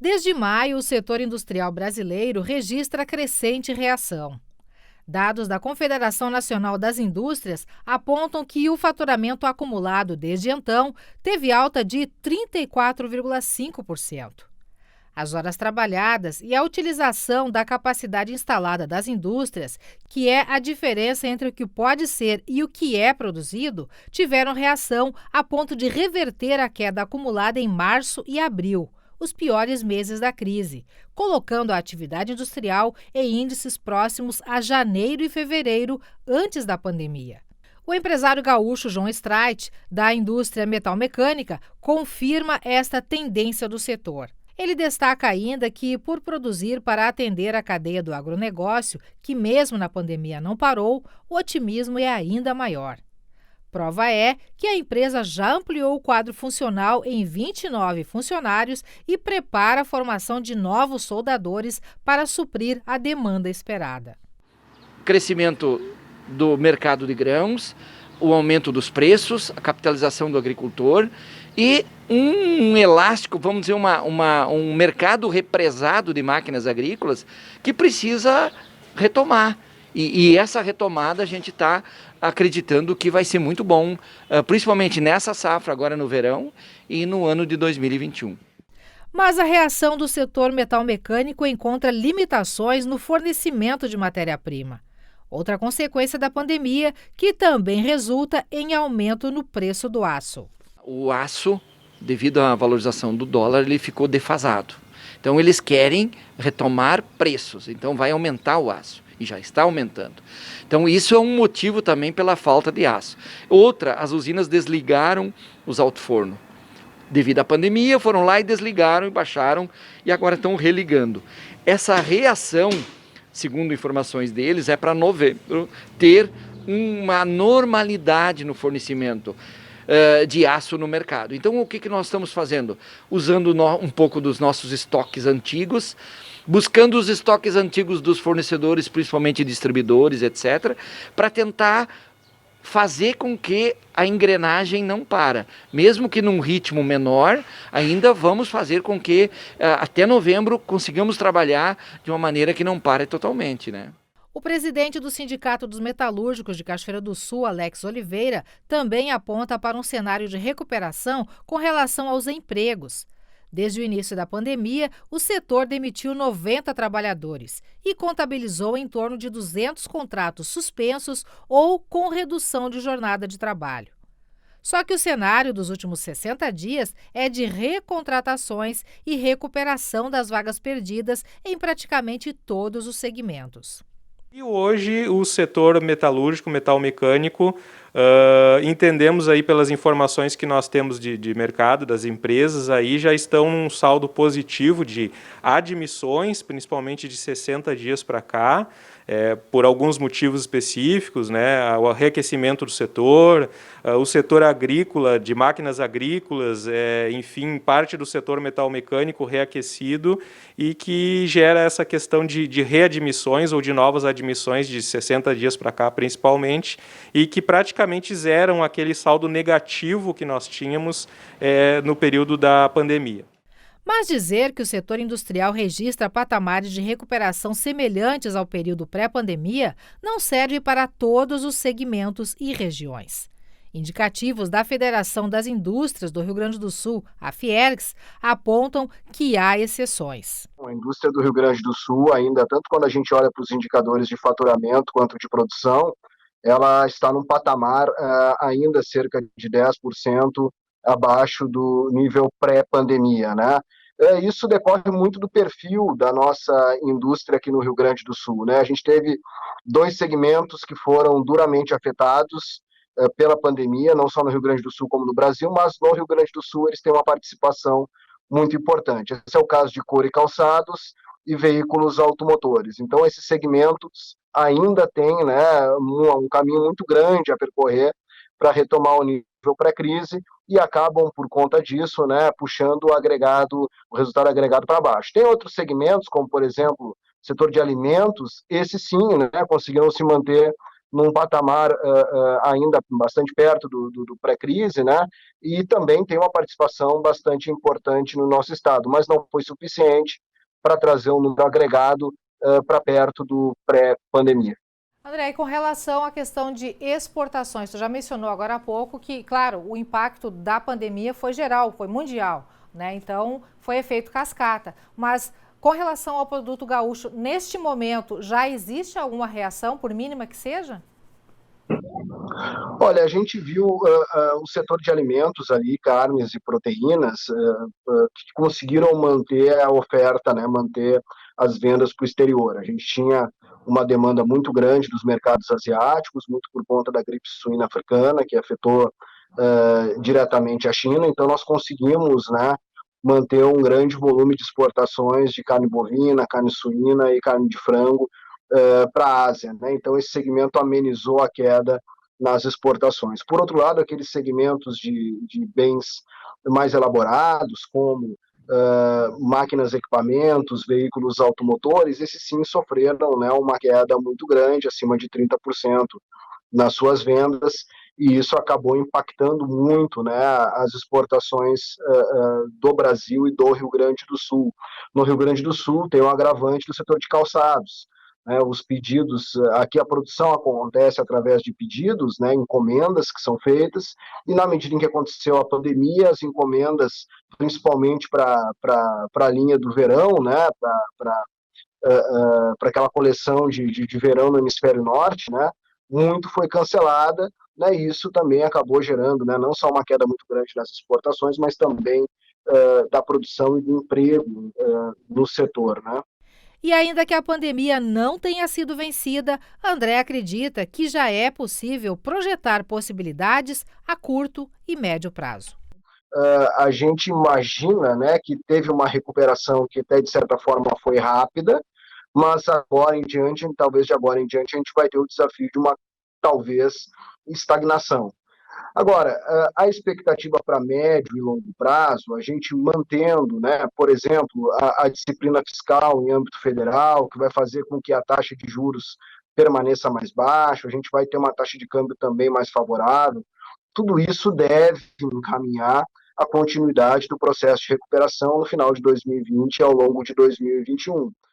Desde maio, o setor industrial brasileiro registra crescente reação. Dados da Confederação Nacional das Indústrias apontam que o faturamento acumulado desde então teve alta de 34,5%. As horas trabalhadas e a utilização da capacidade instalada das indústrias, que é a diferença entre o que pode ser e o que é produzido, tiveram reação a ponto de reverter a queda acumulada em março e abril, os piores meses da crise, colocando a atividade industrial em índices próximos a janeiro e fevereiro, antes da pandemia. O empresário gaúcho João Streit, da indústria metalmecânica, confirma esta tendência do setor. Ele destaca ainda que, por produzir para atender a cadeia do agronegócio, que mesmo na pandemia não parou, o otimismo é ainda maior. Prova é que a empresa já ampliou o quadro funcional em 29 funcionários e prepara a formação de novos soldadores para suprir a demanda esperada. Crescimento do mercado de grãos, o aumento dos preços, a capitalização do agricultor e um elástico, vamos dizer, um mercado represado de máquinas agrícolas que precisa retomar. E essa retomada a gente está acreditando que vai ser muito bom, principalmente nessa safra agora no verão e no ano de 2021. Mas a reação do setor metalmecânico encontra limitações no fornecimento de matéria-prima. Outra consequência da pandemia, que também resulta em aumento no preço do aço. O aço, devido à valorização do dólar, ele ficou defasado. Então eles querem retomar preços, então vai aumentar o aço. E já está aumentando. Então isso é um motivo também pela falta de aço. Outra, as usinas desligaram os alto-forno. Devido à pandemia, foram lá e desligaram e baixaram e agora estão religando. Essa reação, segundo informações deles, é para novembro ter uma normalidade no fornecimento de aço no mercado. Então o que nós estamos fazendo? Usando um pouco dos nossos estoques antigos, buscando os estoques antigos dos fornecedores, principalmente distribuidores, etc., para tentar fazer com que a engrenagem não para. Mesmo que num ritmo menor, ainda vamos fazer com que até novembro consigamos trabalhar de uma maneira que não pare totalmente, né? O presidente do Sindicato dos Metalúrgicos de Cachoeira do Sul, Alex Oliveira, também aponta para um cenário de recuperação com relação aos empregos. Desde o início da pandemia, o setor demitiu 90 trabalhadores e contabilizou em torno de 200 contratos suspensos ou com redução de jornada de trabalho. Só que o cenário dos últimos 60 dias é de recontratações e recuperação das vagas perdidas em praticamente todos os segmentos. E hoje o setor metalúrgico, metalmecânico, entendemos aí pelas informações que nós temos de mercado, das empresas, aí já estão num saldo positivo de admissões, principalmente de 60 dias para cá, por alguns motivos específicos, né, o reaquecimento do setor, o setor agrícola, de máquinas agrícolas, enfim, parte do setor metalmecânico reaquecido e que gera essa questão de readmissões ou de novas admissões de 60 dias para cá, principalmente, e que praticamente zeram aquele saldo negativo que nós tínhamos no período da pandemia. Mas dizer que o setor industrial registra patamares de recuperação semelhantes ao período pré-pandemia não serve para todos os segmentos e regiões. Indicativos da Federação das Indústrias do Rio Grande do Sul, a Fiergs, apontam que há exceções. A indústria do Rio Grande do Sul, ainda, tanto quando a gente olha para os indicadores de faturamento quanto de produção, ela está num patamar ainda cerca de 10% abaixo do nível pré-pandemia, né? Isso decorre muito do perfil da nossa indústria aqui no Rio Grande do Sul, né? A gente teve dois segmentos que foram duramente afetados pela pandemia, não só no Rio Grande do Sul como no Brasil, mas no Rio Grande do Sul eles têm uma participação muito importante. Esse é o caso de couro e calçados e veículos automotores. Então, esses segmentos ainda têm, né, um caminho muito grande a percorrer para retomar o nível pré-crise e acabam, por conta disso, né, puxando o resultado agregado para baixo. Tem outros segmentos, como, por exemplo, setor de alimentos, esses sim, né, conseguiram se manter num patamar ainda bastante perto do pré-crise, né? E também tem uma participação bastante importante no nosso estado, mas não foi suficiente para trazer um número agregado para perto do pré-pandemia. André, e com relação à questão de exportações, tu já mencionou agora há pouco que, claro, o impacto da pandemia foi geral, foi mundial, né? Então, foi efeito cascata. Mas com relação ao produto gaúcho, neste momento, já existe alguma reação, por mínima que seja? Olha, a gente viu o setor de alimentos ali, carnes e proteínas, que conseguiram manter a oferta, né, manter as vendas para o exterior. A gente tinha uma demanda muito grande dos mercados asiáticos, muito por conta da gripe suína africana, que afetou diretamente a China, então nós conseguimos, né, manter um grande volume de exportações de carne bovina, carne suína e carne de frango para a Ásia, né? Então esse segmento amenizou a queda nas exportações. Por outro lado, aqueles segmentos de bens mais elaborados, como máquinas, equipamentos, veículos automotores, esses sim sofreram, né, uma queda muito grande, acima de 30% nas suas vendas, e isso acabou impactando muito, né, as exportações do Brasil e do Rio Grande do Sul. No Rio Grande do Sul tem um agravante do setor de calçados, né, os pedidos, aqui a produção acontece através de pedidos, né, encomendas que são feitas, e na medida em que aconteceu a pandemia, as encomendas, principalmente para a linha do verão, né, para aquela coleção de verão no hemisfério norte, né, muito foi cancelada, né, e isso também acabou gerando, né, não só uma queda muito grande nas exportações, mas também da produção e do emprego no setor, né. E ainda que a pandemia não tenha sido vencida, André acredita que já é possível projetar possibilidades a curto e médio prazo. A gente imagina, né, que teve uma recuperação que até de certa forma foi rápida, mas agora em diante, talvez de agora em diante, a gente vai ter o desafio de uma talvez estagnação. Agora, a expectativa para médio e longo prazo, a gente mantendo, né, por exemplo, a disciplina fiscal em âmbito federal, que vai fazer com que a taxa de juros permaneça mais baixa, a gente vai ter uma taxa de câmbio também mais favorável. Tudo isso deve encaminhar a continuidade do processo de recuperação no final de 2020 e ao longo de 2021.